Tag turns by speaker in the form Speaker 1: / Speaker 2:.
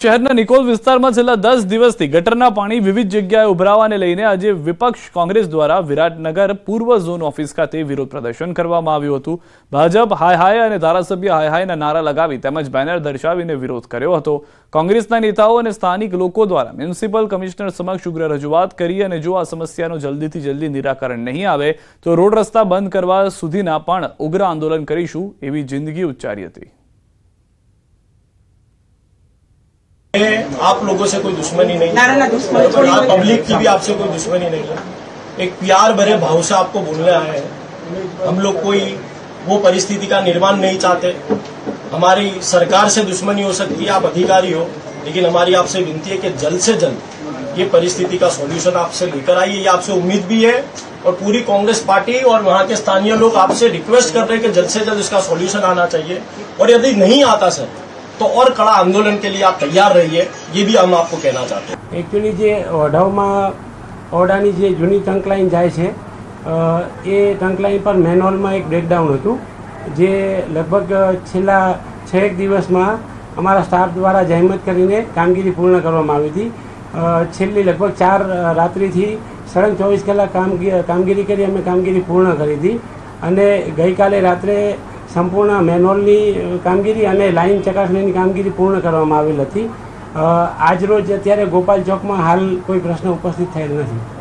Speaker 1: શહેરના નિકોલ વિસ્તારમાં છેલ્લા 10 દિવસથી ગટરના પાણી વિવિધ જગ્યાએ ઉભરાવાને લઈને આજે વિપક્ષ કોંગ્રેસ દ્વારા વિરાટનગર પૂર્વ ઝોન ઓફિસ ખાતે વિરોધ પ્રદર્શન કરવામાં આવ્યું હતું। ભાજપ હાય હાય અને ધારાસભ્ય હાય હાયના નારા લગાવી તેમજ બેનર દર્શાવીને વિરોધ કર્યો હતો। કોંગ્રેસના નેતાઓ અને સ્થાનિક લોકો દ્વારા મ્યુનિસિપલ કમિશનર સમક્ષ ઉગ્ર રજૂઆત કરી અને જો આ સમસ્યાનું જલ્દીથી જલ્દી નિરાકરણ નહીં આવે તો રોડ રસ્તા બંધ કરવા સુધીના પણ ઉગ્ર આંદોલન કરીશું એવી જિંદગી ઉચ્ચારી હતી।
Speaker 2: आप लोगों से कोई दुश्मनी नहीं है, पब्लिक की भी आपसे कोई दुश्मनी नहीं है। एक प्यार भरे भाव से आपको बोलने आए हैं। हम लोग कोई वो परिस्थिति का निर्माण नहीं चाहते। हमारी सरकार से दुश्मनी हो सकती है, आप अधिकारी हो, लेकिन हमारी आपसे विनती है कि जल्द से जल्द ये परिस्थिति का सॉल्यूशन आपसे लेकर आइए। ये आपसे उम्मीद भी है और पूरी कांग्रेस पार्टी और वहाँ के स्थानीय लोग आपसे रिक्वेस्ट कर रहे हैं कि जल्द से जल्द इसका सॉल्यूशन आना चाहिए। और यदि नहीं आता सर तो और कड़ा आंदोलन के लिए आप तैयार रहिए, ये भी हम आपको कहना चाहते हैं।
Speaker 3: एक्चुअली जे ओढावમાં ઓરડાની જે જૂની ટ્રંક લાઈન જાય છે એ ટ્રંક લાઈન પર મેનહોલમાં એક બ્રેકડાઉન હતું જે લગભગ છેલ્લા 6 દિવસમાં અમારા સ્ટાફ દ્વારા જહેમત કરીને કામગીરી પૂર્ણ કરવામાં આવી હતી। છેલ્લી લગભગ 4 રાત્રિથી સળંગ 24 કલાક કામગીરી કરી અમે કામગીરી પૂર્ણ કરી હતી અને ગઈકાલે રાત્રે સંપૂર્ણ મેનહોલની કામગીરી અને લાઈન ચકાસણીની કામગીરી પૂર્ણ કરવામાં આવેલ હતી। આજરોજ અત્યારે ગોપાલ ચોકમાં હાલ કોઈ પ્રશ્ન ઉપસ્થિત થયેલ નથી।